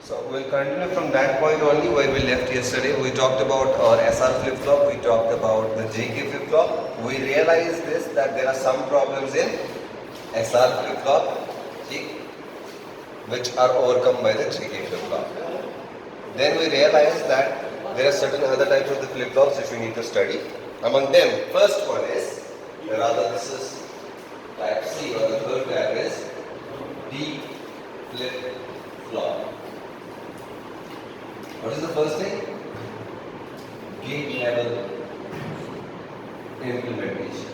So we'll continue from that point only where we left yesterday. We talked about our SR flip-flop, we talked about the JK flip-flop. We realized this, that there are some problems in SR flip-flop which are overcome by the JK flip-flop. Then we realized that there are certain other types of the flip-flops which we need to study. Among them, first one is, rather this is type C, or the third type is D flip-flop. What is the first thing? Gate level implementation.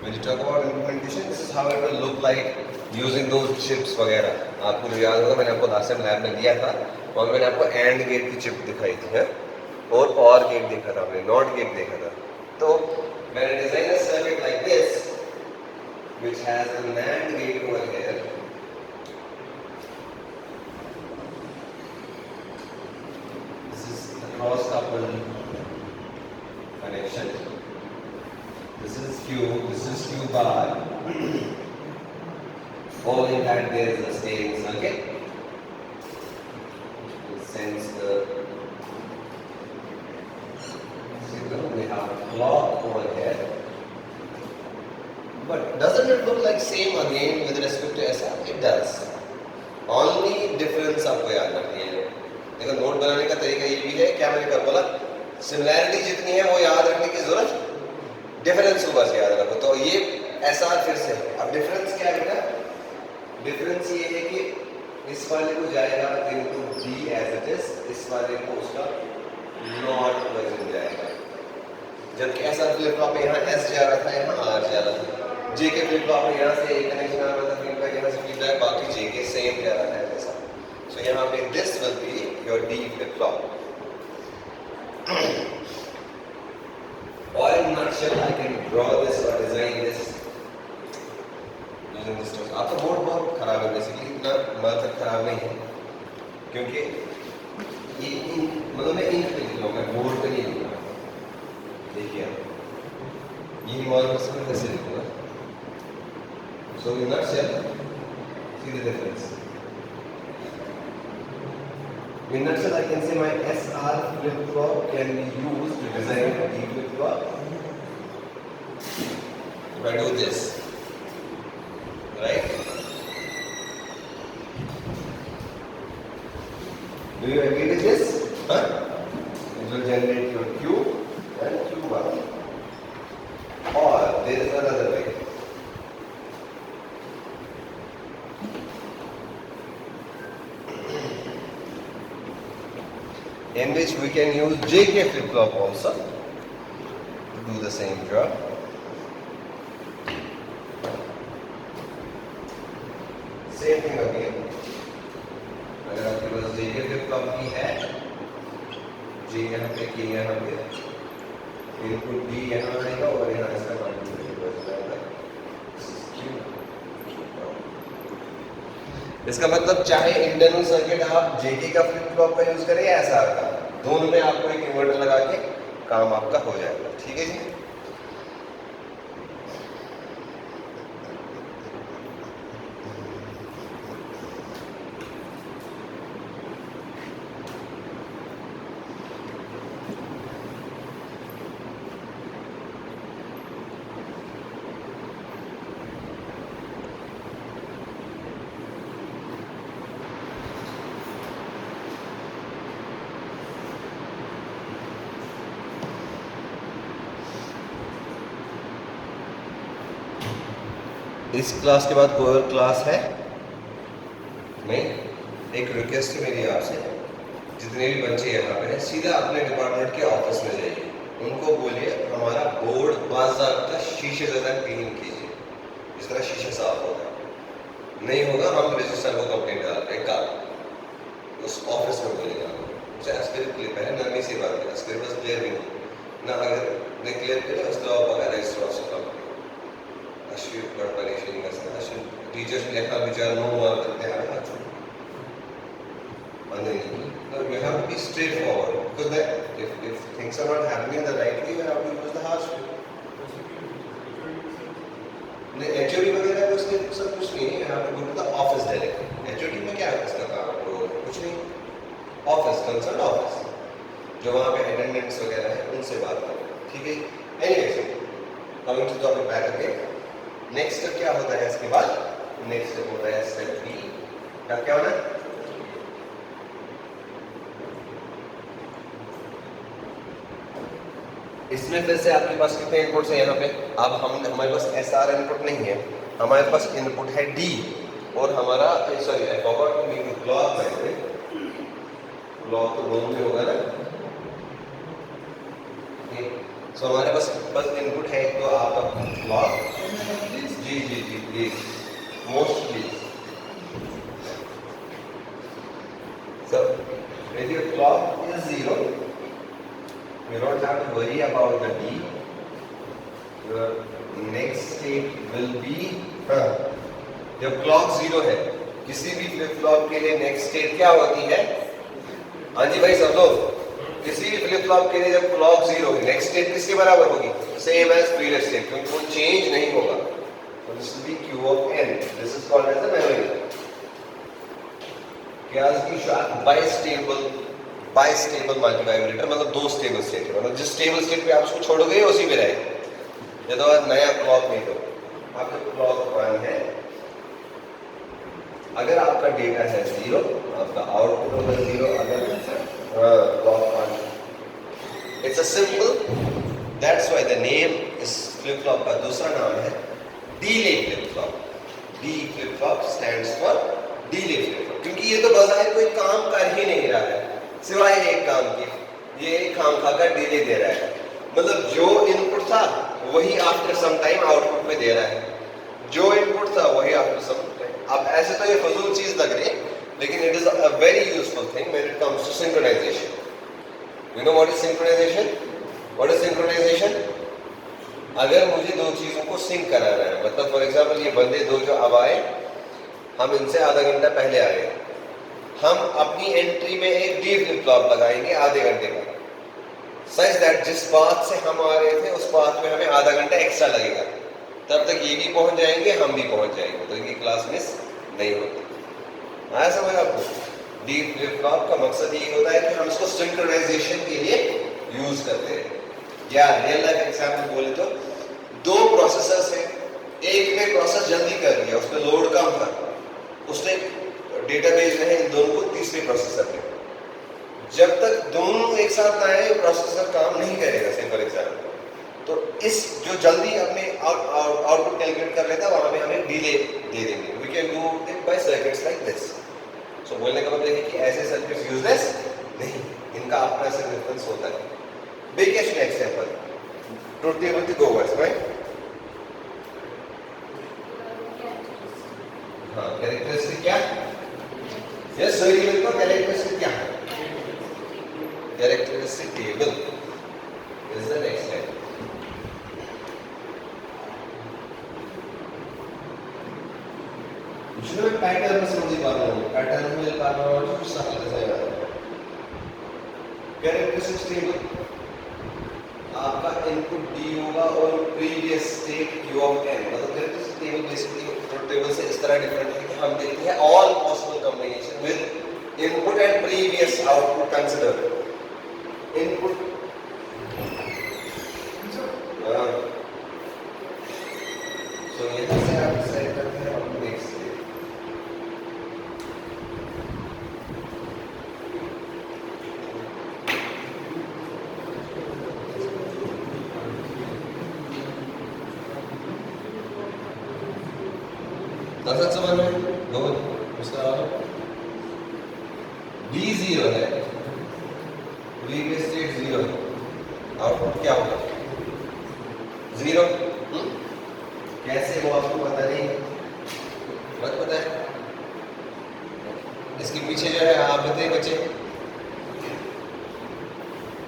When you talk about implementation, this is how it will look like using those chips वगैरह. आपको याद होगा मैंने आपको last time lab में दिया था और मैंने आपको एंड गेट की चिप दिखाई थी है और गेट देखा था हमने, नॉट गेट देखा था. तो when I design a circuit like this, which has a NAND gate over here, cross coupled connection. This is Q bar. All in that there is a steering circuit. It sends the signal. We have clock over here. But doesn't it look like same again with respect to SR? It does. Only difference आपको याद रखनी है. देखो note बनाने का तरीका ये भी है, क्या मैंने कर बोला, सिमिलैरिटी जितनी है वो याद रखने की जरूरत, डिफरेंस को बस याद रखो. तो ये एसआर फिर से है. अब डिफरेंस क्या है बेटा? डिफरेंस ये है कि इस वाले को जाएगा into D as it is, इस वाले को उसका नॉट वर्जन जाएगा. जबकि एसआर फ्लिप फ्लॉप में यहाँ एस जा रहा था, यहाँ आर जा रहा था. जे के फ्लिप फ्लॉप में यहाँ से एक कनेक्शन आ रहा था फीडबैक, यहाँ से फीडबैक, बाकी जे के सेम जा रहा है ऐसा. So यहाँ पे this will be your D flip flop. Or in nutshell, I can draw this or design this using this tool. आपका बोर्ड बहुत खराब है बेसिकली, इतना मतलब खराब नहीं है क्योंकि ये मतलब मैं इंक पे लिख रहा हूँ, मैं बोर्ड पे नहीं लिख रहा. देखिए ये मॉडल से कैसे लिखूँगा. So in nutshell, see the difference. In nutshell, I can say my SR flip-flop can be used to design a D flip-flop. If I do this, right? Do you agree with this? Huh? It will generate your Q and Q1. Or there is another way. In which we can use JK flip-flop also to do the same job. Same thing again. अगर आपके पास JK flip-flop भी है, J यहाँ पे, K यहाँ पे, input D यहाँ आएगा और यहाँ इसका कॉन्ट्रीब्यूशन हो जाएगा. इसका मतलब चाहे इंटरनल सर्किट आप जेके का फ्लिप फ्लॉप का यूज करें या एसआर का, दोनों में आपको एक इन्वर्टर लगा के काम आपका हो जाएगा. ठीक है जी. इस क्लास के बाद कोई और क्लास है नहीं. एक रिक्वेस्ट है मेरी आपसे, जितने भी बच्चे यहाँ पे हैं सीधा अपने डिपार्टमेंट के ऑफिस में जाइए, उनको बोलिए हमारा बोर्ड बाज़ाब्ता शीशे से तक क्लीन कीजिए, इस तरह शीशे साफ होगा. नहीं होगा हम रजिस्टर को कंप्लेंट डालते हैं कल, उस ऑफिस में बोलेगा. एस्पिरिट क्लिप है, नरमी सी बात है, एस्पिरिट बस क्लियर भी नहीं ना, अगर नहीं क्लियर किया उसके बाद रजिस्टर ऑफ से अश्विन बड़ा परेशानी का सर. अश्विन टीचर्स ने लिखा बेचारा नो मार्क करते हैं ना. No, you have to be straightforward because that if things are not happening in the right way, you have to use the harsh way. नहीं HOD वगैरह को उसके सब कुछ नहीं है. You have to go to the office directly. HOD में क्या है उसका काम? कुछ नहीं. ऑफिस, कंसर्न ऑफिस, जो वहाँ पे अटेंडेंट्स वगैरह है उनसे बात करो, ठीक है। Anyways, coming to topic back again. Next step क्या होता है इसके बाद? नेक्स्ट स्टेप होता है स्टेप बी। क्या होना है? इसमें फिर से आपके पास कितने इनपुट्स हैं यहाँ पे? अब हमारे पास SR इनपुट नहीं है, हमारे पास इनपुट है D और हमारा sorry I forgot to make the clock, by the way clock तो दोनों में होगा ना। सो हमारे पास इनपुट है तो आपका क्लॉक, जी जी जी please, most please. So if your clock is 0, you don't have to worry about the D. Your next state will be जब क्लॉक 0 है, किसी भी फ्लिप फ्लॉप के लिए नेक्स्ट स्टेट क्या होती है? हाँ जी भाई सब लोग, किसी भी फ्लिप फ्लॉप के लिए जब क्लॉक 0 है, नेक्स्ट स्टेट किसके बराबर होगी? सेम एज प्रीवियस स्टेट, क्योंकि वो चेंज नहीं होगा। तो this will be Q of n, this is called as the memory. क्या इसकी बाइस्टेबल मल्टीवाइब्रेटर, मतलब दो स्टेबल स्टेट है, मतलब जिस स्टेबल स्टेट पे आप उसको छोड़ोगे उसी पे रहेगा। ये तो नया क्लॉक नहीं, तो आपका क्लॉक 1 है, अगर आपका डेटा है 0, आपका आउटपुट होगा 0, अगर clock 1। It's a simple, that's why the name इस फ्लिप फ्लॉप का दूसरा नाम है delay flip flop. D flip flop stands for delay flip flop, क्योंकि ये तो बाजार कोई काम कर ही नहीं रहा है सिवाय एक काम के, ये काम खाकर डिले दे रहा है। मतलब जो इनपुट था वही आफ्टर सम टाइम आउटपुट में दे रहा है, जो इनपुट था वही आफ्टर सम टाइम। अब ऐसे तो ये फजूल चीज लग रही है, लेकिन it is a very useful thing when it comes to synchronization. You know what is synchronization? What is synchronization? अगर मुझे दो चीजों को सिंक कराना है, मतलब फॉर एग्जाम्पल ये बंदे दो जो अब आए, हम इनसे आधा घंटा पहले आए, हम अपनी एंट्री में एक डी फ्लिप फ्लॉप लगाएंगे आधे घंटे का, सच दैट जिस बात से हम आ रहे थे उस बात में हमें आधा घंटा एक्स्ट्रा लगेगा, तब तक ये भी पहुंच जाएंगे, हम भी पहुंच जाएंगे, तो इनकी क्लास मिस नहीं होती। आया समझ आपको? डी फ्लिप फ्लॉप का मकसद ये होता है कि हम इसको सिंक्रोनाइजेशन के लिए यूज करते हैं। या रियल लाइफ एग्जाम्पल बोले तो दो प्रोसेसर्स हैं, एक ने प्रोसेस जल्दी कर दिया, उसमें लोड कम था, उसने डेटाबेस में है इन दोनों को तीसरे प्रोसेसर पे, जब तक दोनों एक साथ ना आए प्रोसेसर काम नहीं करेगा। सिंपल एग्जाम्पल, तो इस जो जल्दी अपने आउटपुट कैलकुलेट कर लेता है वहां पे हमें डिले दे देंगे। We can do it by circuits like this. So बोलने का मतलब है कि ऐसे सर्किट्स यूजलेस नहीं, इनका अपना सिग्निफिकेंस होता है। बिगेस्ट एग्जांपल, ट्रुथ टेबल की 2 वर्ड्स, राइट? हाँ, कैरेक्टरिस्टिक क्या? यस सही, बिल्कुल। कैरेक्टरिस्टिक क्या है? Characteristic table is the next step. जो मैं पैटर्न समझ पा रहा हूँ, पैटर्न में पा रहा हूँ, कुछ समझ नहीं आ रहा। कैरेक्टरिस्टिक टेबल, आपका इनपुट डी होगा और previous state Q of n, मतलब characteristic table basically truth table से इस तरह डिफरेंट है कि हम देखते हैं all possible combination with input and previous output consider. Input so यहाँ से आप डिसाइड करते हैं अपनी नेक्स्ट स्टेट। दस समझ में दो उसका D0 है, प्रीवियस स्टेट 0 है, आउटपुट क्या होगा? 0। कैसे वो आपको पता नहीं? मत पता है, इसके पीछे जो है आप बताइए बच्चे।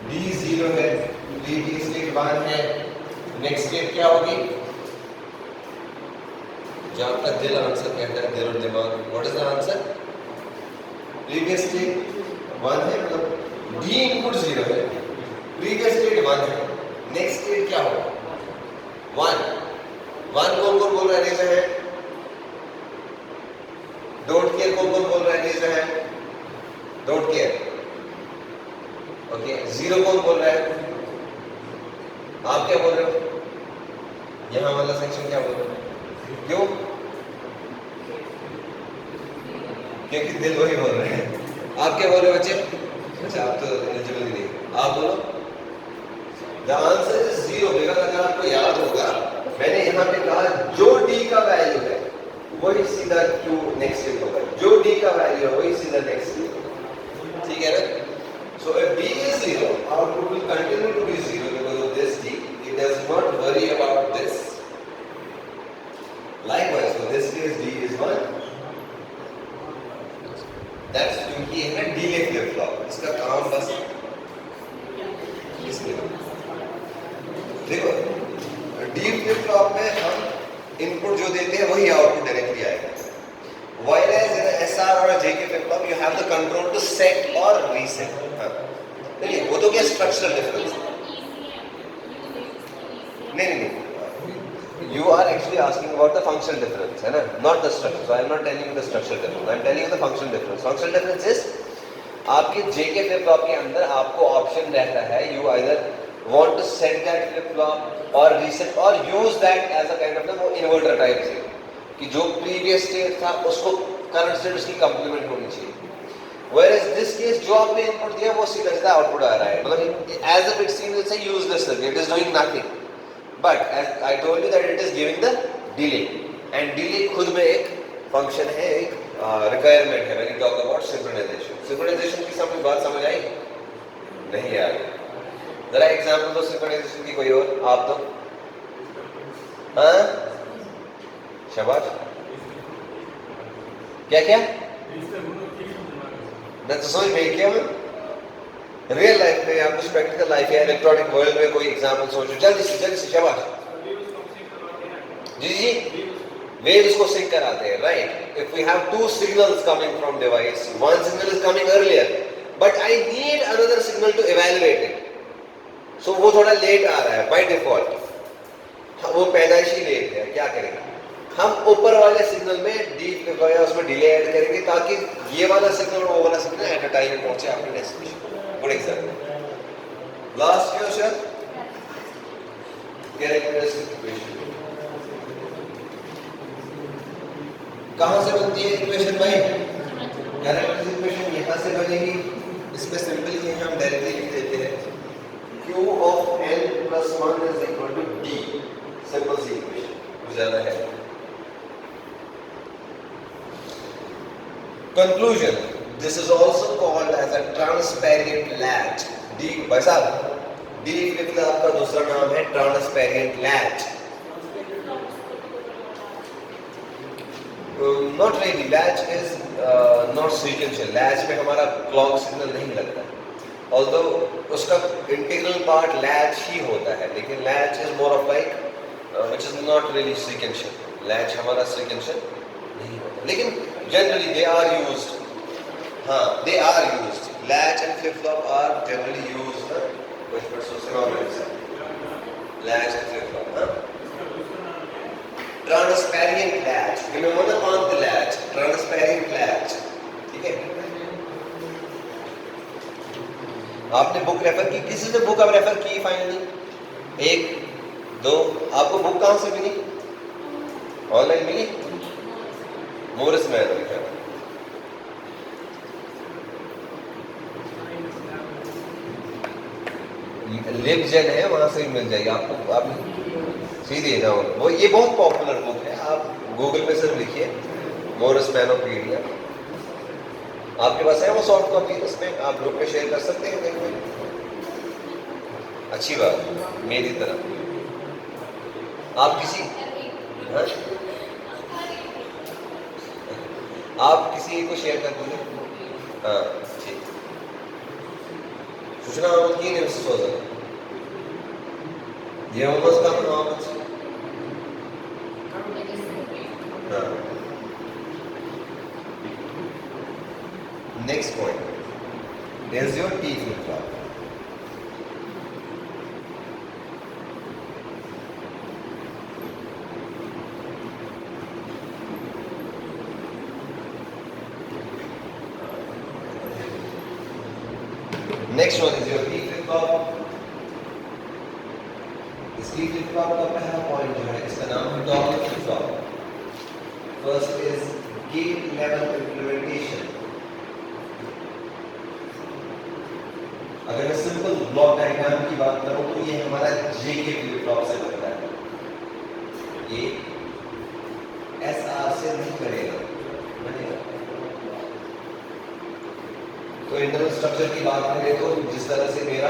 D0 है, प्रीवियस स्टेट 1 है, नेक्स्ट स्टेट क्या होगी? जो आपका दिल आंसर कहता है, दिल और दिमाग, what is the answer? Previous state 1 है, मतलब डी इनपुट 0 है, प्रीवियस स्टेट 1 है, नेक्स्ट स्टेट क्या होगा? 1 कौन कौन बोल रहा है? रेज है। डोंट केयर कौन कौन बोल रहा है? रेज है। डोंट केयर ओके, जीरो कौन बोल रहा है? आप क्या बोल रहे हो? यहाँ वाला सेक्शन क्या बोल रहा है? क्यों? क्योंकि दिल वही बोल रहे हैं। आप क्या बोल रहे हो बच्चे? अच्छा, आप तो एलिजिबल ही नहीं। आप बोलो। The answer is zero. Because अगर आपको याद होगा, मैंने यहाँ पे कहा जो डी का वैल्यू है वही सीधा क्यू नेक्स्ट स्टेप होगा, जो डी का वैल्यू है वही सीधा नेक्स्ट स्टेप होगा, ठीक है ना? So if D is zero, output will continue to be zero because of this D. It does not worry about this. Likewise, for this case D is 1. That's क्योंकि है ना डिले फ्लिप फ्लॉप, इसका काम बस इसमें देखो, D flip flop में हम इनपुट जो देते हैं वही आउटपुट डायरेक्टली आएगा। Whereas in SR or JK flip flop you have the control to set or reset. नहीं, वो तो क्या स्ट्रक्चरल डिफरेंस है। नहीं, you are actually asking about the functional difference, है ना, not the structure. So I am not telling you the structural difference. I am telling you the functional difference. Functional difference is आपके JK flip flop के अंदर आपको option रहता है, you either want to set that flip flop or reset or use that as a kind of वो inverter type से, कि जो previous state था उसको current state उसकी complement होनी चाहिए। Whereas this case जो आपने इनपुट दिया वो सीधा सीधा आउटपुट आ रहा है, मतलब as if it seems it's a useless circuit, it is doing nothing. But as I told you that it is giving the delay, and delay खुद में एक function है, एक requirement है when you talk about synchronization. Synchronization की बात समझ आई? नहीं यार, जरा एग्जाम्पल दो synchronization की कोई और, आप दो। हाँ, शाबाश। क्या क्या? मैं तो समझ में क्या मैं रियल लाइफ में या कुछ प्रैक्टिकल लाइफ या इलेक्ट्रॉनिक वर्ल्ड में कोई एग्जांपल सोचो, जल्दी से शाबाश। जी, वेव्स को सिंक कराते हैं, right? If we have two signals coming from device, one signal is coming earlier but I need another signal to evaluate it, so वो थोड़ा लेट आ रहा है बाय डिफॉल्ट, वो पैदाइशी लेट है, क्या करेंगे हम? ऊपर वाले सिग्नल में उसमें डिले ऐड करेंगे ताकि ये वाला सिग्नल और वो वाला सिग्नल एट अ टाइम पहुंचे आपके destination. Good example. Last question, characteristic equation कहां से बनती है इक्वेशन भाई? कैरेक्टरिस्टिक इक्वेशन यहां से बनेगी। इसमें सिंपली हम डायरेक्टली लिख देते हैं Q of n plus 1 is equal to D, simple सी इक्वेशन, कुछ ज्यादा है। Conclusion, this is also called as a transparent latch. D भाई साहब, D फ्लिप फ्लॉप का दूसरा नाम है transparent latch. Not really, latch is not sequential. Latch में हमारा clock signal नहीं लगता, although उसका integral part latch ही होता है, लेकिन latch is more of like which is not really sequential. Latch हमारा sequential नहीं होता, लेकिन generally they are used. हाँ, they are used. Latch and flip flop are generally used. कुछ पर synonyms हैं. Latch and flip flop. हाँ. Transparent latch. Remember the on the latch. Transparent latch. ठीक है? आपने बुक रेफर की, किसी से बुक अब रेफर की फाइनली? एक, दो, आपको बुक कहाँ से मिली? ऑनलाइन मिली? मोरिस मैन लिखा है। लिबजेन है, वहां से भी मिल जाएगी आपको, आप सीधे जाओ वो, ये बहुत पॉपुलर बुक है, आप गूगल पे सिर्फ लिखिए मोरिस मैनोपीडिया, आपके पास है वो सॉफ्ट कॉपी, इसमें आप ग्रुप में शेयर कर सकते हैं कहीं कोई। अच्छी बात, मेरी तरह आप किसी आप किसी को शेयर कर दीजिए। हाँ ठीक, सूचना आमद की नहीं सोचा ये उम्र का आमद। हाँ, next point is your T flip flop. Next one is your T flip flop. इस टी फ्लिप फ्लॉप का पहला पॉइंट जो है इसका नाम है toggle flip flop. First is get level implementation. अगर मैं सिंपल ब्लॉक डायग्राम की बात करूं तो ये हमारा जेके फ्लिप फ्लॉप से बनता है। ये एसआर से नहीं बनेगा, तो इंटरनल स्ट्रक्चर की बात करें तो जिस तरह से मेरा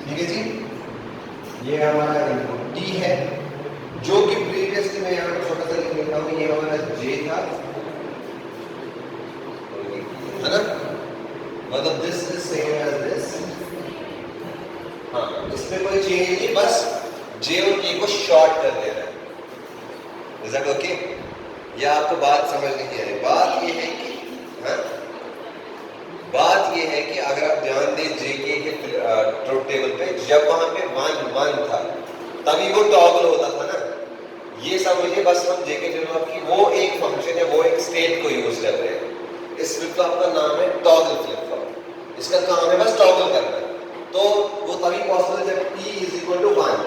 ठीक है जी, ये हमारा इनपुट टी है, जो कि प्रीवियसली मैं यहाँ पर छोटा सा लिख लेता हूँ, ये हमारा जे था, है ना? मतलब this is same as this. हाँ, इसमें कोई चेंज नहीं, बस जे और के को शॉर्ट कर देना है। Is that okay? या आपको बात समझ नहीं आई? बात ये है कि बात ये है कि अगर आप ध्यान दें जेके के ट्रुथ टेबल पे, जब वहां पे 1 1 था तभी वो टॉगल होता था ना। ये समझिए बस हम जेके फ्लिप फ्लॉप की वो एक फंक्शन है, वो एक स्टेट को यूज कर रहे हैं। इस फ्लिप फ्लॉप का नाम है टॉगल फ्लिप फ्लॉप। इसका काम है बस टॉगल करना। तो वो तभी पॉसिबल जब t is equal to 1।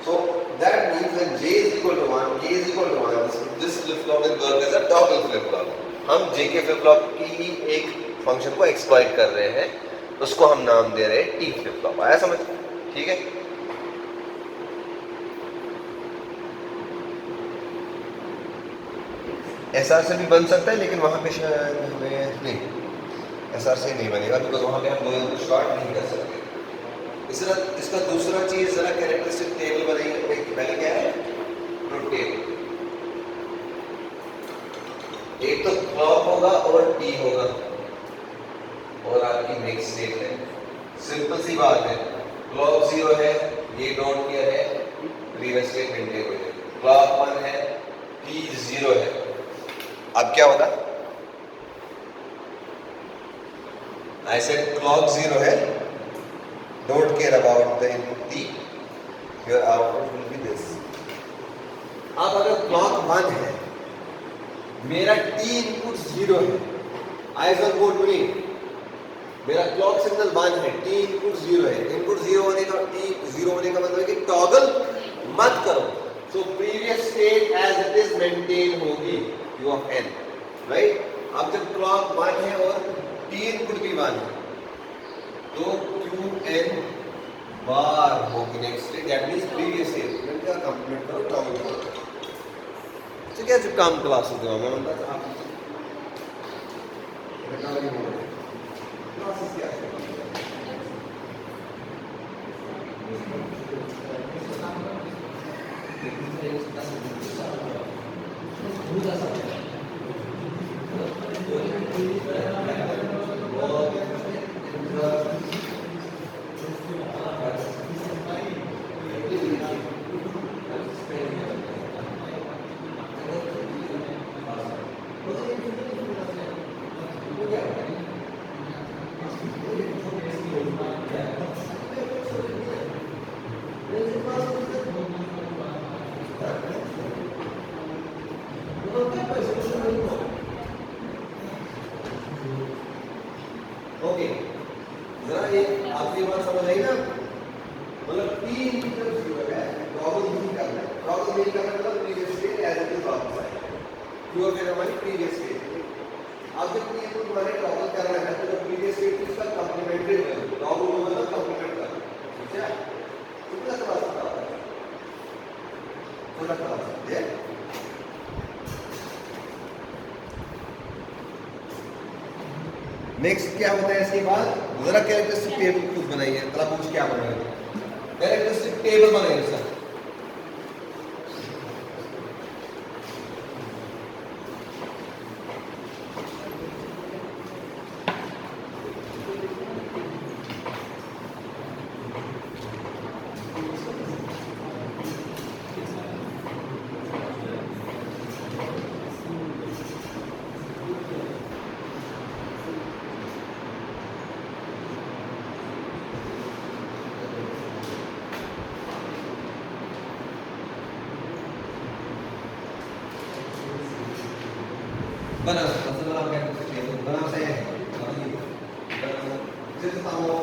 So that means when j is equal to 1, k is equal to 1, this flip flop will work as a toggle flip flop. हम जेके फ्लिप फ्लॉप की ही एक function को exploit कर रहे हैं, उसको हम नाम दे रहे हैं टी फ्लिप फ्लॉप। आया समझ? ठीक है। एसआर से भी बन सकता है, लेकिन वहां पे शायद हमें नहीं, एसआर से नहीं बनेगा बिकॉज वहां पे हम दोनों को शॉर्ट नहीं कर सकते। इसका दूसरा चीज जरा कैरेक्टरिस्टिक टेबल बनाएंगे। पहले क्या है? Truth table. एक तो क्लॉक होगा और टी होगा और आपकी नेक्स्ट स्टेट है। सिंपल सी बात है, क्लॉक 0 है, ये डॉट किया है, प्रीवियस स्टेट मेंटेन हो जाए। क्लॉक 1 है, टी 0 है। अब क्या होगा? I said clock 0 है, don't care about the input t, your output will be this. अब अगर क्लॉक 1 है, मेरा t इनपुट 0 है, eyes on board बोलिए, मेरा क्लॉक सिग्नल 1 है, t इनपुट 0 है। इनपुट 0 होने का, t 0 होने का मतलब है कि टॉगल मत करो। So previous state as it is maintain होगी u of n, right? अब जब क्लॉक 1 है और t इनपुट भी 1 है, तो qn बार होगी next state, that means previous state इनका कंप्लीट करो टॉगल करो। ठीक है, जब काम क्लास होगा मैं मतलब आप रिकवरी मोड है, क्लासेस क्या है? ओके, जरा ये आपकी बात समझ आई ना? मतलब t इनपुट 0 है, टॉगल नहीं करना है। टॉगल नहीं करना मतलब previous state as it is वापस आएगा। जो फिर हमारी प्रीवियस स्टेट है। अब जब ये इनपुट हमारे टॉगल करना है तो प्रीवियस स्टेट इसका कंप्लीमेंट्री है। टॉगल मतलब कंप्लीमेंट करना, ठीक है? कितना क्लास होता है? थोड़ा क्लास है। नेक्स्ट क्या होता है इसके बाद? जरा कैरेक्टरिस्टिक टेबल खुद बनाइए, तला पूछ क्या बनाएंगे, कैरेक्टरिस्टिक टेबल बनाइए सर। बना मतलब आप क्या कर सकते हैं, बना सही है जिस तामो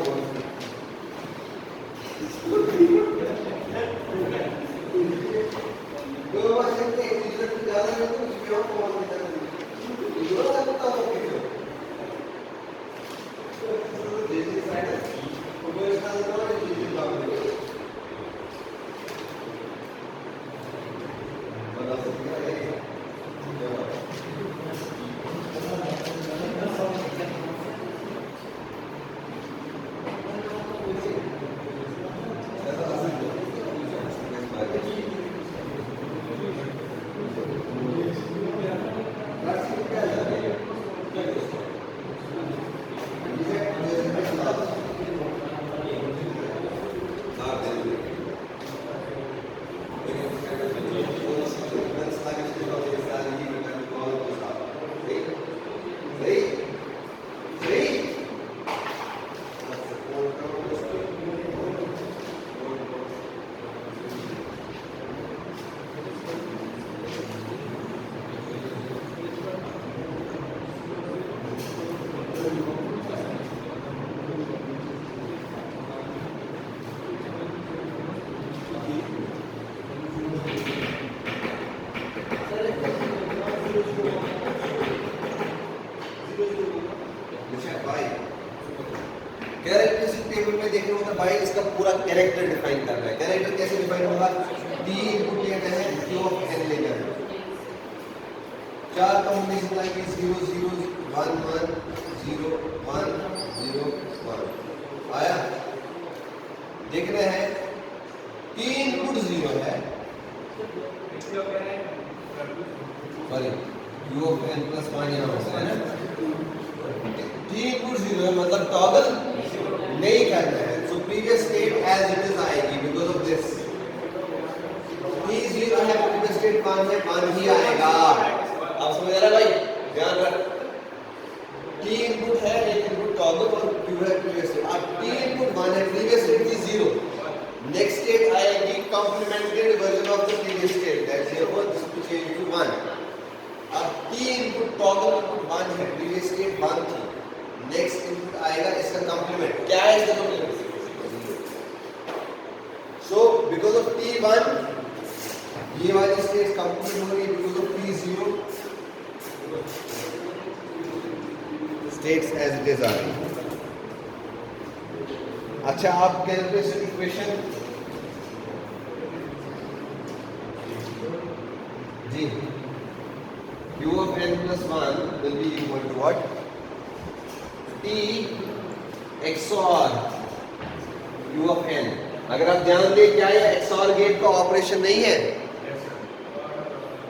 दो बार से एक चीज से ज्यादा है तो क्यों कौन नहीं करते दो बार तो हो क्यों तो जैसे साइड है वो इसका तो है चीज काम है बना सकते हैं कैरेक्टरिस्टिक टेबल में देखने होता है भाई इसका पूरा कैरेक्टर डिफाइन कर रहा है। कैरेक्टर कैसे डिफाइन होगा, डी इनपुट लिया गया है, क्यू ऑफ एन लिया गया है, चार कॉम्बिनेशन लाएंगे 0 0 1 1 0 1 0 1 आया। देख रहे हैं टी इनपुट 0 है, sorry Q of N plus 1 यहाँ होता है ना, टी इनपुट 0 है मतलब टॉगल नहीं करना है, so previous state as it is आएगी बिकॉज ऑफ दिस। टी 0 है, प्रीवियस स्टेट 1 है, 1 ही आएगा। आप समझ रहे भाई, ध्यान रख, टी इनपुट है, एक इनपुट टॉगल और क्यू है प्रीवियस स्टेट। अब टी इनपुट 1 है, प्रीवियस स्टेट थी 0, नेक्स्ट स्टेट आएगी complemented version of the previous state, that is what this to change to 1। अब टी इनपुट टॉगल इनपुट 1 है, प्रीवियस स्टेट 1 थी, नेक्स्ट इनपुट आएगा इसका कंप्लीमेंट, क्या है इसका complement, so because of t1 ये वाली स्टेट कंप्लीट हो रही है, because of t0 states as it is आ रही। अच्छा आप कैलकुलेशन इक्वेशन जी, q of n plus 1 will be equal to what, T XOR Q of n। अगर आप ध्यान दें क्या ये XOR गेट का ऑपरेशन नहीं है,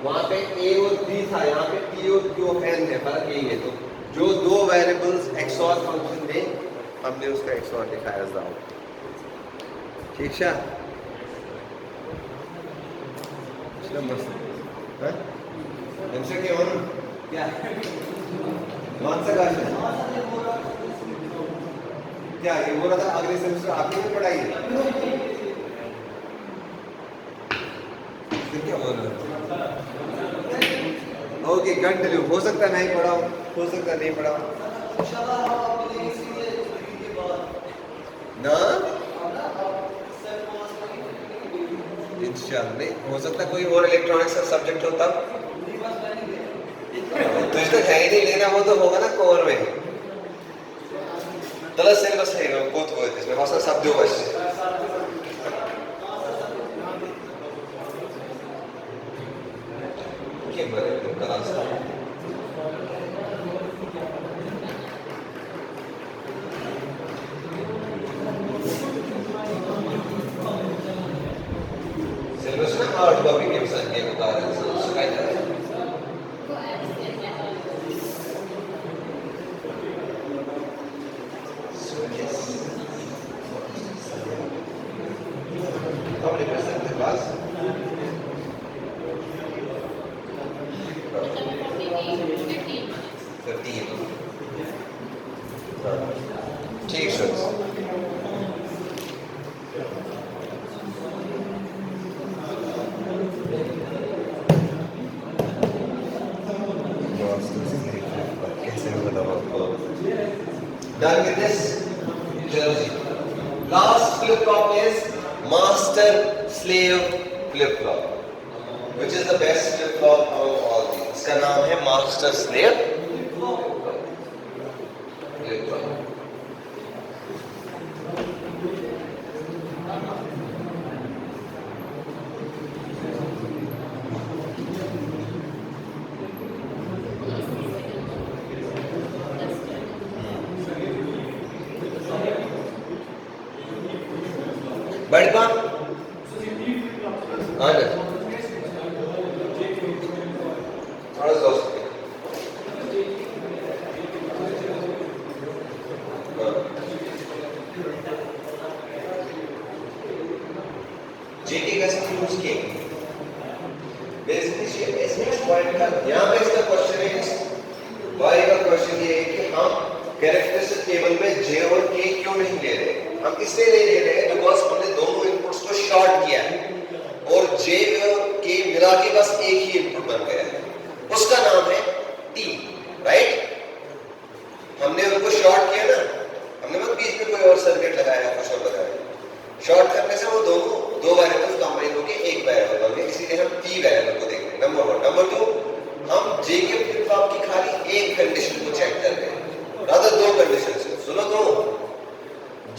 वहां पे A और B था, यहाँ पे T और Q of n है, फर्क यही है। तो जो दो वेरिएबल्स XOR फंक्शन में हमने उसका XOR दिखाया था, ठीक है मस्त है इनसे क्या होना क्या कौन सा क्वेश्चन क्या ये बोल रहा था अगले सेमेस्टर आपने भी पढ़ाई है, फिर क्या बोल रहा था, ओके कंटिन्यू, हो सकता नहीं पढ़ा, हो सकता नहीं पढ़ा ना, इंशाल्लाह नहीं हो सकता कोई और इलेक्ट्रॉनिक्स का सब्जेक्ट हो तब, तो इसको है ही नहीं लेना, वो तो होगा ना कोर में दलस सिलेबस है बहुत वो है इसमें मौसम सब दो बस के बड़े class hard copy games and game cards. So kind of. So yes. How many percent the class? 15. ठीक है. Done with this? Last flip-flop is master slave flip-flop, which is the best flip-flop among all these. इसका नाम है master slave flip-flop. बैठ पा हाँ ना थोड़ा सा जेटी का यूज किए बेसिकली इस नेक्स्ट पॉइंट का यहाँ पे इसका क्वेश्चन है वाई का क्वेश्चन ये है कि हम कैरेक्टरिस्टिक टेबल में जे और के क्यों नहीं ले रहे. हम इसलिए नहीं ले रहे हैं बिकॉज हमने दोनों इनपुट्स को शॉर्ट किया है और जे और के मिला के बस एक ही इनपुट बन गया है. उसका नाम है टी. राइट. हमने उनको शॉर्ट किया ना. हमने बस बीच में कोई और सर्किट लगाया कुछ और लगाया. शॉर्ट करने से वो दोनों दो वेरिएबल्स कंबाइन होकर एक वेरिएबल बन गए. इसीलिए हम टी वेरिएबल को देख रहे हैं. नंबर 1. नंबर 2 हम जे के फ्लिप-फ्लॉप की खाली एक कंडीशन को चेक कर रहे हैं. रादर दो कंडीशन से. सुनो दो.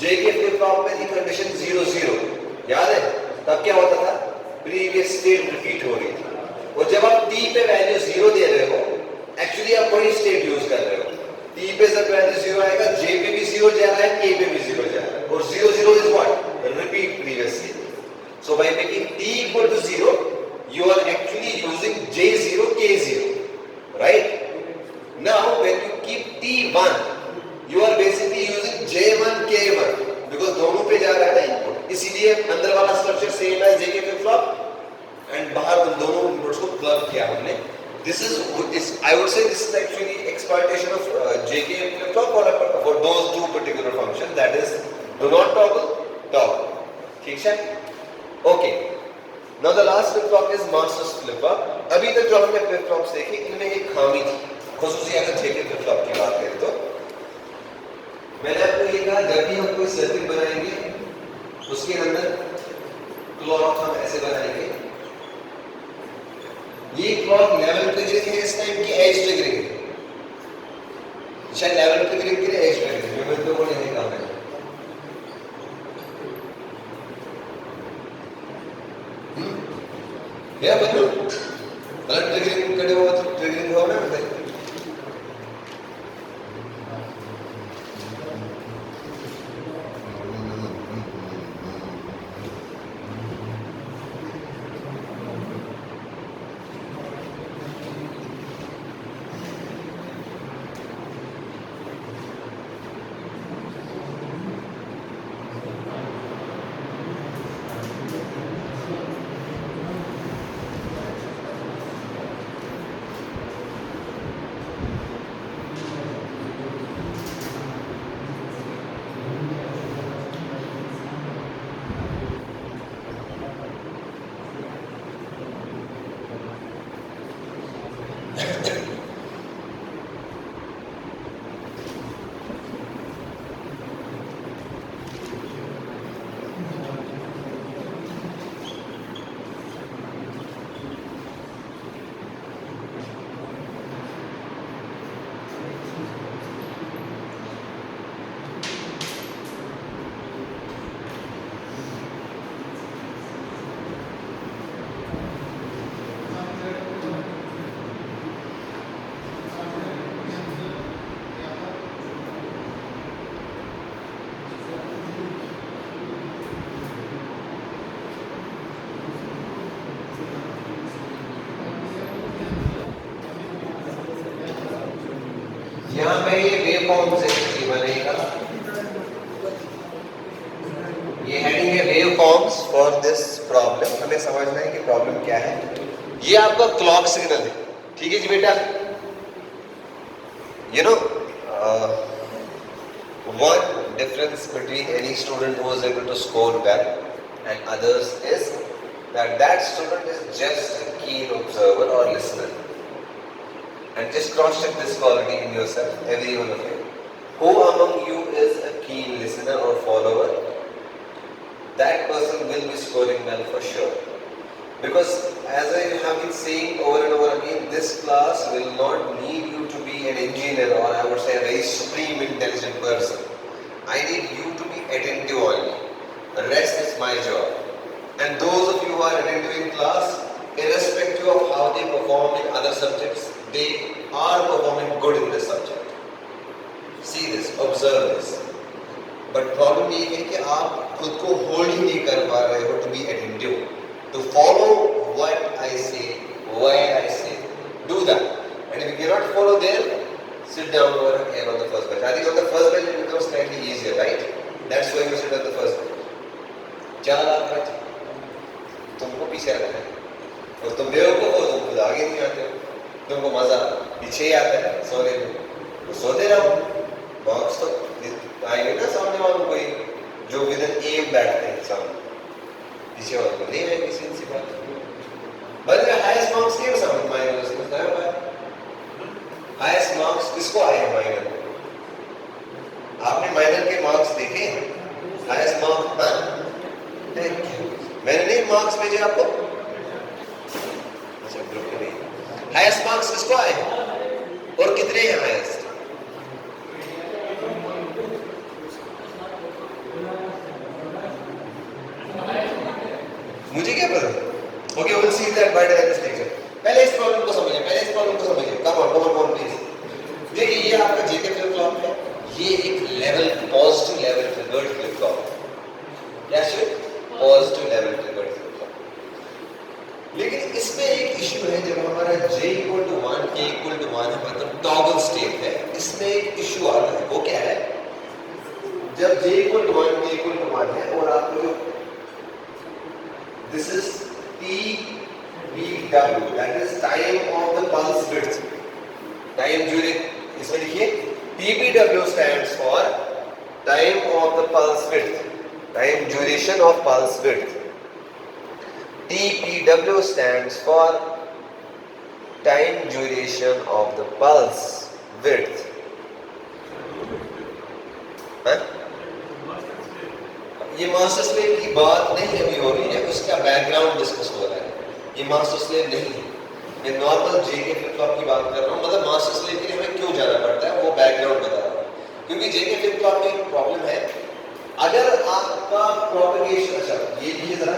जे के फ्लिप-फ्लॉप में थी कंडीशन 0-0. याद है तब क्या होता था. प्रीवियस स्टेट रिपीट हो रही थी. और जब आप टी पे वैल्यू 0 दे रहे हो एक्चुअली आप वही स्टेट यूज कर रहे हो. टी पे जब वैल्यू 0 आएगा जे पे भी 0 जा रहा है के पे भी 0 जा रहा है. और 0-0 is what. Repeat previous state. So by making T equal to 0 you are actually using J0 K0. Right. Now when you keep T1 you are basically using J1 K1 because दोनों पे जा रहा है ना इनपुट. इसीलिए अंदर वाला structure same है जेके फ्लिप-फ्लॉप एंड बाहर उन दोनों इनपुट्स को क्लब किया हमने. This is I would say this is actually exploitation of JK flip-flop for those two particular functions, that is do not toggle, toggle. ठीक है. Okay. Now the last flip-flop is master flip-flop. अभी तक जो हमने flip-flops देखे इनमें एक खामी थी. खुसूसी अगर JK flip-flop की बात करें तो मैंने आपको ये कहा जब भी हम कोई सर्किट बनाएंगे उसके अंदर क्लॉक हम ऐसे बनाएंगे. ये क्लॉक लेवल ट्रिगरिंग है इस टाइम की एज ट्रिगरिंग है. शायद लेवल ट्रिगरिंग के लिए एज ट्रिगरिंग मैं तो बोले नहीं कहा मैंने. क्या बनो अलग ट्रिगरिंग करे हुआ तो ट्रिगरिंग हुआ ना बताइए. पे ये वेव फॉर्म से बनेगा, ये हेडिंग है wave forms for this problem. हमें समझना है कि प्रॉब्लम क्या है। ये आपका क्लॉक सिग्नल है, ठीक है जी बेटा। You know one difference between any student who is able to score well and others is that that student is just a keen observer or listener. And just cross check this quality in yourself, every one of you. Who among you is a keen listener or follower? That person will be scoring well for sure. Because as I have been saying over and over again, this class will not need you to be an engineer or I would say a very supreme intelligent person. I need you to be attentive only. The rest is my job. And those of you who are attentive in class, irrespective of how they perform in other subjects, they are performing good in this subject. See this, observe this. But problem ये है कि आप खुद को hold ही नहीं कर पा रहे हो to be attentive. To follow what I say, why I say, do that. And if you cannot follow there, sit down over here on the first bench. I think on the first bench it becomes slightly easier, right? That's why you sit on the first bench. चल आप बैठ, तुमको पीछे रखना है और तुम बेवकूफ हो, तुम खुद आगे नहीं आते हो, तुमको मजा पीछे ही आता है सोने में, तो सोते रहो। मार्क्स तो आएंगे ना सामने वालों को ही, जो विद एन एम बैठते हैं सामने, पीछे वालों को नहीं आएगी सीधी सी बात। बट हाईएस्ट मार्क्स क्यों समझ माइनर उसमें बताया हुआ है। हाईएस्ट मार्क्स किसको आए हैं माइनर में? आपने माइनर के मार्क्स देखे? हाईएस्ट मार्क्स मैंने नहीं मार्क्स भेजे आपको? अच्छा ग्रुप में नहीं। हाईएस्ट मार्क्स किसको आए और कितने हैं हाईएस्ट? मुझे क्या पता? Okay, we'll see that by the end of this lecture. पहले इस प्रॉब्लम को समझिए, कम ऑन प्लीज। देखिए ये आपका जेके फ्लिप फ्लॉप है, ये एक level positive level triggered flip flop है। क्या है? Positive level triggered flip flop. लेकिन इसमें एक इशू है, जब हमारा J = 1 K = 1 है, मतलब टॉगल स्टेट है, इसमें एक इशू आता है। वो क्या है? जब J = 1 K = 1 है और आपको जो this is TPW, that is time of the pulse width. Time duration, इसमें लिखिए TPW stands for time of the pulse width, time duration of pulse width. TPW stands for time duration of the pulse width. हाँ? ये master slave की बात नहीं अभी हो रही है, उसका बैकग्राउंड डिस्कस हो रहा है। ये मास्टर स्लेव नहीं है, मैं नॉर्मल जेके फ्लिप फ्लॉप की बात कर रहा हूँ। मतलब मास्टर स्लेव के लिए हमें क्यों जाना पड़ता है, वो बैकग्राउंड बता रहा हूँ। क्योंकि जेके फ्लिप फ्लॉप में एक प्रॉब्लम है, अगर आपका प्रोपगेशन, अच्छा ये लीजिए जरा,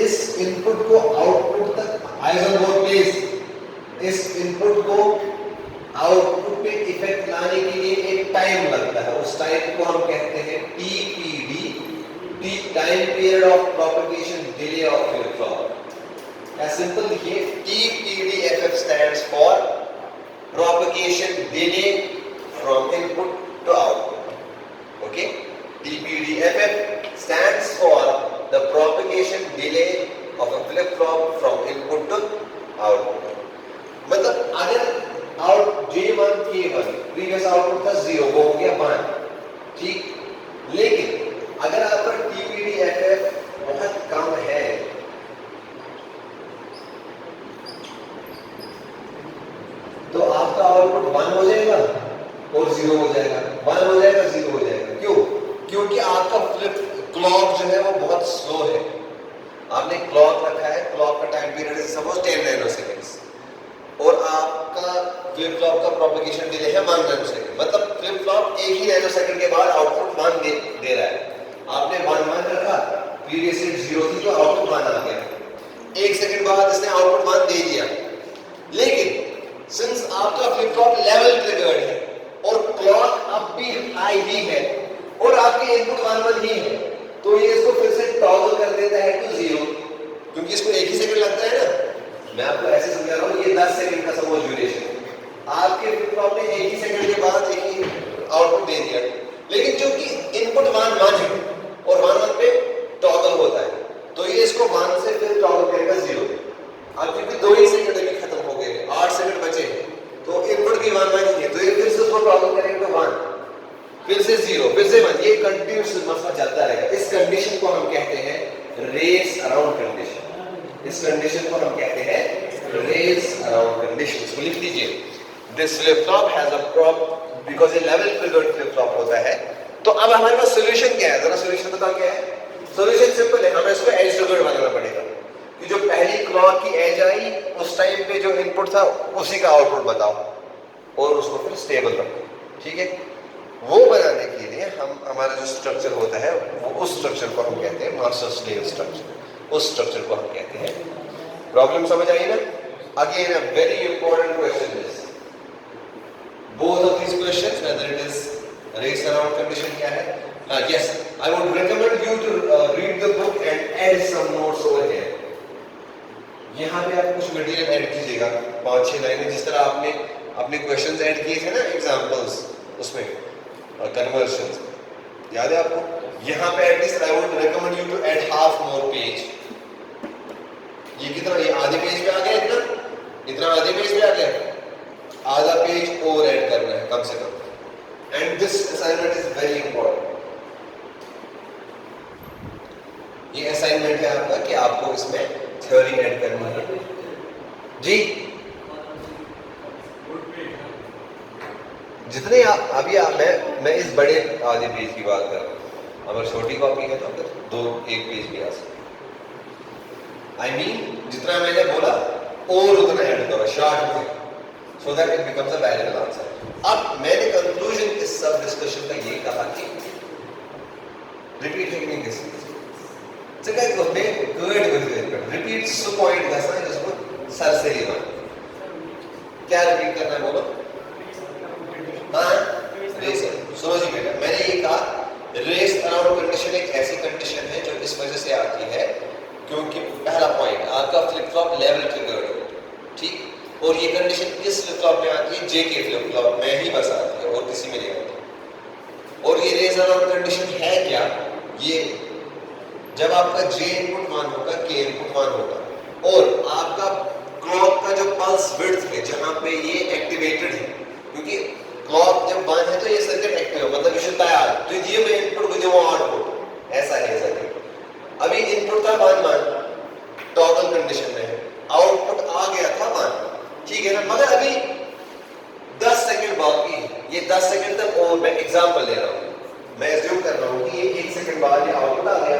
इस इनपुट को आउटपुट तक, आइज ऑन बोथ प्लीज, इस इनपुट को आउटपुट पे इफेक्ट लाने के लिए एक टाइम लगता है, उस टाइम को हम कहते हैं TPD, time period of propagation delay of flip flop. Simple लिखिए, TPDFF stands for propagation delay from input to output. Okay, TPDFF stands for the propagation delay of a flip flop from input to output. मतलब अगर out J1 K1 previous output था 0, वो हो गया 1, ठीक। लेकिन अगर आपका TPDFF बहुत कम है, तो आपका आउटपुट 1 हो जाएगा और 0 हो जाएगा, 1 हो जाएगा 0 हो जाएगा। क्यों? क्योंकि आपका फ्लिप क्लॉक जो है वो बहुत स्लो है। आपने क्लॉक रखा है, क्लॉक का टाइम पीरियड सपोज 10 नैनोसेकंड्स और आपका फ्लिप फ्लॉप का प्रोपगेशन डिले है 1 नैनोसेकंड। मतलब फ्लिप फ्लॉप एक ही नैनोसेकंड के बाद आउटपुट 1 दे रहा है। आपने 1 रखा, प्रीवियस रेट 0 थी तो आउटपुट 1 आ गया। 1 सेकंड बाद इसने आउटपुट 1 दे दिया। लेकिन सिंस आपका फ्लिप फ्लॉप लेवल ट्रिगर्ड है और क्लॉक अब भी हाई ही है और आपके इनपुट 1 ही है, तो ये इसको फिर से टॉगल कर देता है टू 0, क्योंकि इसको एक ही सेकंड लगता है ना। मैं आपको आपके फ्लिप फ्लॉप ने एक ही सेकंड के बाद एक ही आउटपुट दे दिया, लेकिन चूंकि इनपुट 1 है और 1 पे टॉगल होता है, तो ये इसको 1 से फिर टॉगल करेगा 0। अब क्योंकि 2 ही सेकंड अभी खत्म हो गए, 8 सेकंड बचे, तो इनपुट भी 1 ही है, तो ये फिर से उसको टॉगल करेगा तो 1, फिर से 0, फिर से 1, ये कंटिन्यूस मसला चलता रहेगा। इस कंडीशन को हम कहते हैं रेस अराउंड कंडीशन। इस कंडीशन को हम कहते हैं रेस अराउंड कंडीशन। इसको लिख लीजिए, this flip flop has a prop, because ये लेवल ट्रिगर्ड फ्लिप फ्लॉप होता है। तो अब हमारे पास सॉल्यूशन क्या है, जरा सॉल्यूशन बताओ क्या है। सॉल्यूशन सिंपल है, हमें इसको एज ट्रिगर्ड बनाना पड़ेगा कि जो पहली क्लॉक की एज आई उस टाइम पे जो इनपुट था उसी का आउटपुट बताओ और उसको फिर स्टेबल रखो, ठीक है। वो बनाने के लिए हम हमारा जो स्ट्रक्चर होता है वो उस स्ट्रक्चर को हम कहते हैं मास्टर स्लेव स्ट्रक्चर। उस स्ट्रक्चर को हम कहते हैं। प्रॉब्लम समझ आई ना? Again a very important question is both of these questions, whether it is race around condition क्या है। Yes, I would recommend you to read the book and add some notes over here. यहाँ पे आप कुछ material add कीजिएगा, 5-6 लाइनें, जिस तरह आपने अपने क्वेश्चंस ऐड किए थे ना एग्जांपल्स, उसमें कन्वर्जन्स याद है आपको। यहाँ पे at least I would recommend you to add half more page. ये कितना, ये आधे पेज पे आ गया, इतना आधे पेज पे आ गया, आधा पेज और ऐड करना है कम से कम। And this assignment is very important. ये असाइनमेंट है आपका कि आपको इसमें थ्योरी ऐड करनी है जी। जितने मैं इस बड़े आधे पेज की बात कर रहा हूँ, अगर छोटी कॉपी है तो फिर 1 पेज भी आ सकता। आई मीन जितना मैंने बोला और उतना ऐड करो शॉर्ट में, so that it becomes a valuable answer. अब मैंने कंक्लूजन इस सब डिस्कशन का ये कहा कि रिपीट टेक्निक इज जगह को मैं curd with repeat so point दसना है जिसको सर से लेना। क्या रिपीट करना है बोलो? हाँ रेस। सुनो जी बेटा, मैंने ये कहा रेस अराउंड कंडीशन एक ऐसी कंडीशन है जो इस वजह से आती है क्योंकि पहला पॉइंट आपका फ्लिप फ्लॉप लेवल ट्रिगर्ड हो, ठीक। और ये कंडीशन किस फ्लिप फ्लॉप में आती है? जे के फ्लिप फ्लॉप में ही बस आती है और किसी में नहीं आती। और ये रेस अराउंड कंडीशन है क्या? ये जब आपका जे इनपुट 1 होगा, के इनपुट 1 होगा और आपका क्लॉक का जो पल्स विड्थ है जहां पे ये एक्टिवेटेड है, क्योंकि क्लॉक जब 1 है तो ये सर्किट एक्टिव है, मतलब ये तैयार, तो ये मैं इनपुट को जो आउटपुट ऐसा है सर्किट। अभी इनपुट था 1 टॉगल कंडीशन में है, आउटपुट आ गया था 1, ठीक है ना, मगर अभी 10 सेकंड बाकी है। ये 10 सेकंड तक, और मैं एग्जांपल ले रहा हूँ, मैं एज्यूम कर रहा हूँ कि ये 1 सेकंड बाद ये आउटपुट आ गया,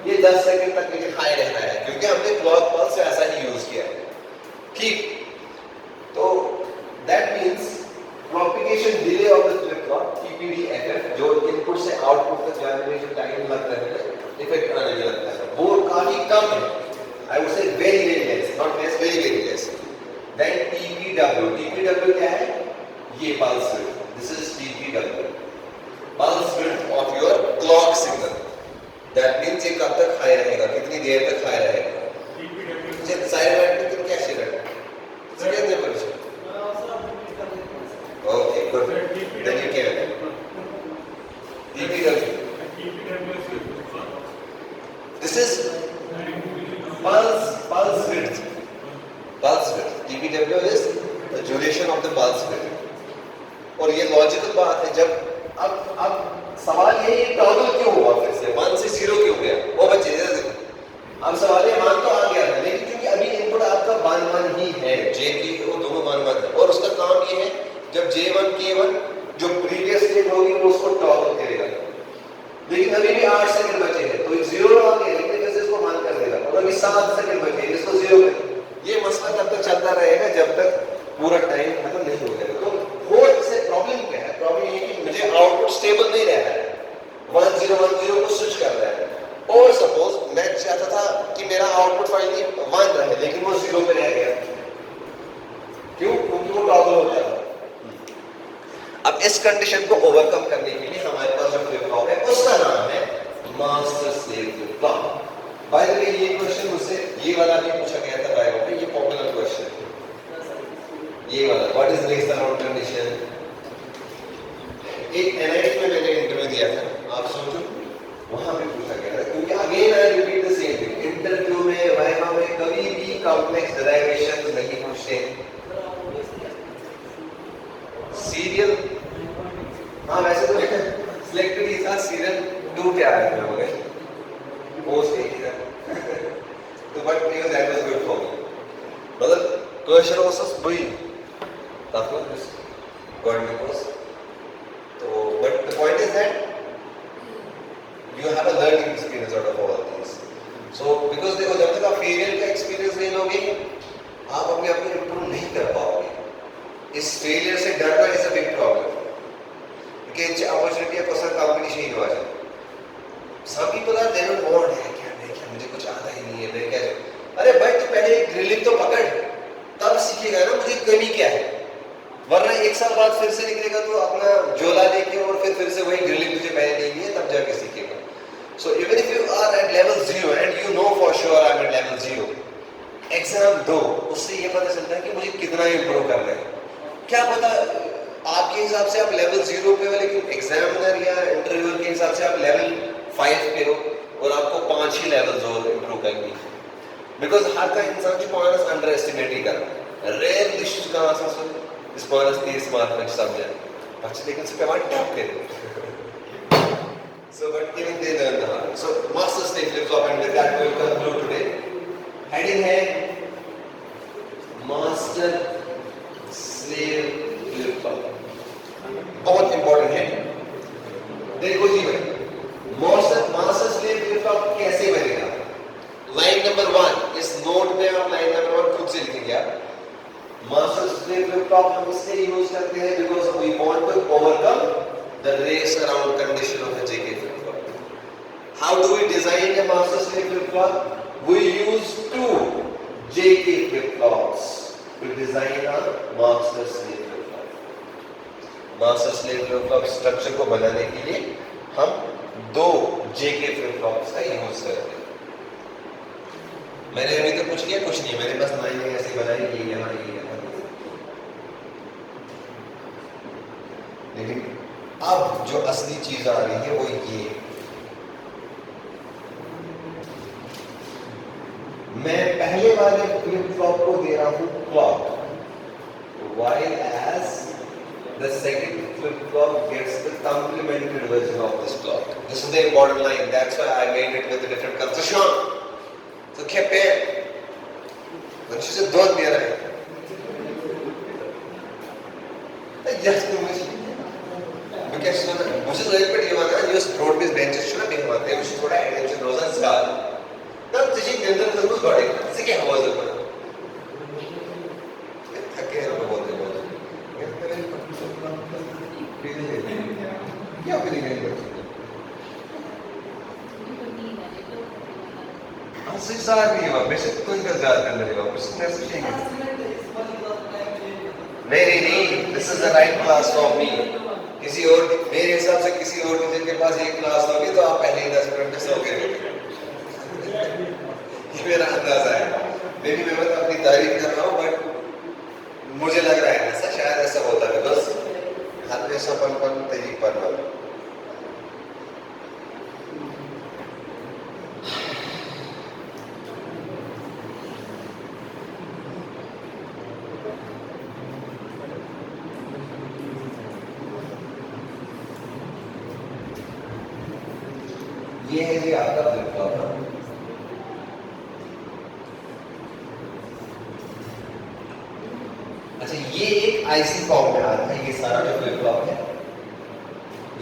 ये 10 सेकंड तक मुझे हाई रहना है क्योंकि हमने क्लॉक पल्स ऐसा ही यूज किया है, ठीक। तो that means propagation delay of the flip flop TPD-FF, जो इनपुट से आउटपुट तक जाने में जो टाइम लगता है, इफेक्ट आने में लगता है, वो काफी कम है। I would say very less, not less, very less. Then TPW क्या है? ये pulse width. This is TPW, pulse width of your clock signal. That means ये कब तक हाई रहेगा, कितनी देर तक हाई रहेगा? मुझे साइड में कैसे रखना? समझ गए परिचय? Okay, good. Then you can. TPW. This is pulse width. Pulse width. TPW is the duration of the pulse width. और ये लॉजिकल बात है। जब अब सवाल ये टॉगल क्यों हुआ, फिर से 1 से 0 क्यों गया? वो बच्चे देखो, अब सवाल ये 1 तो आ गया था, लेकिन क्योंकि अभी इनपुट आपका 1 ही है, जे की वो दोनों 1 है, और उसका काम ये है जब J1 K1 जो प्रीवियस स्टेट होगी वो उसको टॉगल करेगा, लेकिन अभी भी 8 सेकंड बचे हैं, तो 0 आ गया, लेकिन फिर से इसको 1 कर देगा, और अभी 7 सेकंड बचे हैं, इसको 0 कर। ये मसला तब तक चलता रहेगा जब तक पूरा टाइम खत्म नहीं हो जाएगा। तो वो इससे प्रॉब्लम क्या है? प्रॉब्लम ये कि मुझे आउटपुट स्टेबल नहीं रह रहा है, 1010 को स्विच कर रहा है, और सपोज मैं चाहता था कि मेरा आउटपुट फाइनली 1 रहे, लेकिन वो 0 पे रह गया। क्यों? क्योंकि वो टॉगल हो गया। अब इस कंडीशन को ओवरकम करने के लिए हमारे पास जो फ्लिप फ्लॉप है उसका नाम है master slave flip flop. Bye the वे ये क्वेश्चन मुझसे ये वाला भी पूछा गया था बायो में, ये पॉपुलर क्वेश्चन है ये वाला, what is race around serial, हाँ वैसे तो सिलेक्टेड ही था, सीरियल 2 पे आया था मगर पोस्ट एक ही था तो but that was good for me, मतलब कशर ओसस बुई तब तो गवर्नमेंट कोर्स तो, but the point is that you have a learning experience out of all these. So because देखो जब तक आप फेलियर का एक्सपीरियंस नहीं लोगे आप अपने आप को इम्प्रूव नहीं कर पाओगे। इस फेलियर से डरना इज अ बिग प्रॉब्लम कि अपॉर्चुनिटी या पर्सनल कंपटीशन ही हो जाए। Some people are they don't want है क्या मुझे कुछ आता ही नहीं है मैं क्या, अरे भाई तू पहले एक ड्रिलिंग तो पकड़ तब सीखेगा ना मुझे कमी क्या है, वरना एक साल बाद फिर से निकलेगा तो अपना झोला लेके और फिर से वही ड्रिलिंग तुझे पहले नहीं है तब जाके सीखेगा। So even if you are at level 0 and you know for sure I'm at level 0, exam दो, उससे ये पता चलता है कि मुझे कितना इम्प्रूव करना है। क्या पता आपके हिसाब से आप लेवल 0 पे हो लेकिन एग्जामिनर या इंटरव्यूअर के हिसाब से आप लेवल 5 पे हो और आपको 5 ही लेवल्स और इम्प्रूव करनी है। बिकॉज हर का इंसान जो पानस अंडर एस्टिमेट ही कर रहा है, रेयर डिशेस का आंसर इस पानस 30 मार्क में समझे बच्चे लेकिन उसके बाद टॉप करे। So, but even they learn the hard. So, master slave flip-flop, and with that we will conclude today. Heading है master slave flip-flop. बहुत important है। देखो जी भाई, master slave flip-flop कैसे बनेगा? Line number 1 इस नोट में आप line number 1 खुद से लिखेंगे आप। Master slave flip-flop हम इसलिए यूज करते हैं because we want to overcome the race around condition of a JK flip-flop. How do we design a master slave flip-flop? We use 2 JK flip-flops to design a master slave flip-flop. Master slave flip-flop structure को बनाने के लिए हम 2 JK flip-flops का use करते हैं। मैंने अभी तो कुछ किया कुछ नहीं, मैंने बस लाइन ऐसे बनाई ये यहाँ लेकिन अब जो असली चीज आ रही है वो ये, मैं पहले वाले फ्लिप फ्लॉप को दे रहा हूं clock, while as the second flip flop gets the complemented version of this clock. This is the important line. That's why I made it with a different color. So तो क्या पे बच्चे से दो दे रहा है यस तो मुझे तो एक पे ये वाला यूज रोड पे बेंचेस शुरू नहीं होते हैं, मुझे थोड़ा एडवेंचर रोजन स्टार तब तुझे अंदर जरूर गाड़ी से क्या हवा जरूर थके हैं लोग बोलते क्या करेंगे असली सार नहीं हुआ बेशक तो इनका ज्यादा करना है वापस कैसे चाहिए नहीं this is the right class for me. किसी और मेरे हिसाब से किसी और टीचर के पास एक क्लास होगी तो आप पहले ही 10 मिनट में सो गए, ये मेरा अंदाजा है। मैं तो अपनी तारीफ कर रहा हूँ बट मुझे लग रहा है ऐसा शायद ऐसा होता है बस हर में सपन तरीक पर ये है जी आपका फ्लिप फ्लॉप। अच्छा ये एक आईसी फॉर्म में आ रहा है, ये सारा जो फ्लिप फ्लॉप है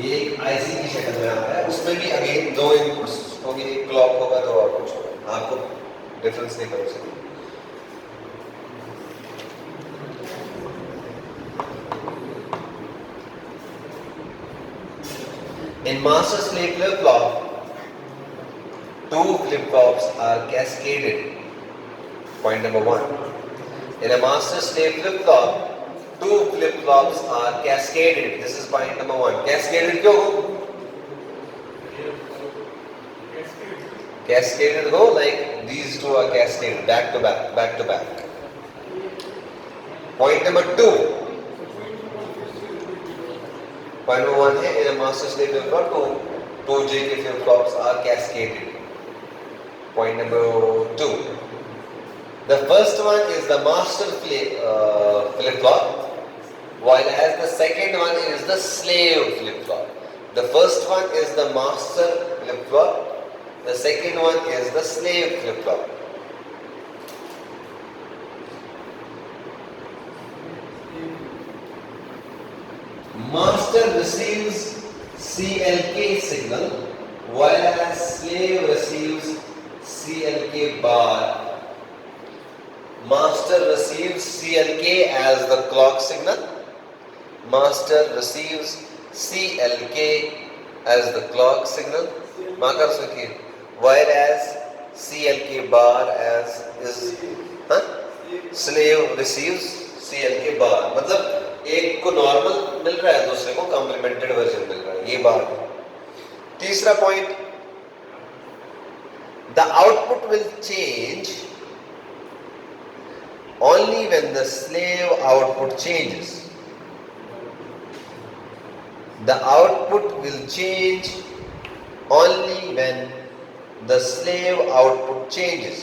ये एक आईसी की शक्ल में आ रहा है, उसमें भी अगेन 2 इनपुट्स होंगे, एक क्लॉक होगा तो और कुछ होगा, आपको डिफरेंस नहीं कर सकते। In master slave flip-flop, 2 flip-flops are cascaded. Point number 1. In a master slave flip-flop, 2 flip-flops are cascaded. This is point number 1. Cascaded क्यों? Cascaded go like these 2 are cascaded back to back. Point number 2. Point number 1 है in a master slave flip-flop, 2 JK flip-flops are cascaded. Point number 2. The first one is the master flip-flop while as the second one is the slave flip-flop. The first one is the master flip-flop, the second one is the slave flip-flop. Master receives CLK signal while as slave receives CLK bar. Master receives CLK as the clock signal. Master receives CLK as the clock signal. Marker sakhiye. Whereas CLK bar as is slave receives CLK bar. मतलब एक को normal मिल रहा है, दूसरे को complimented version मिल रहा है, ये बार. तीसरा point, the output will change only when the slave output changes. The output will change only when the slave output changes.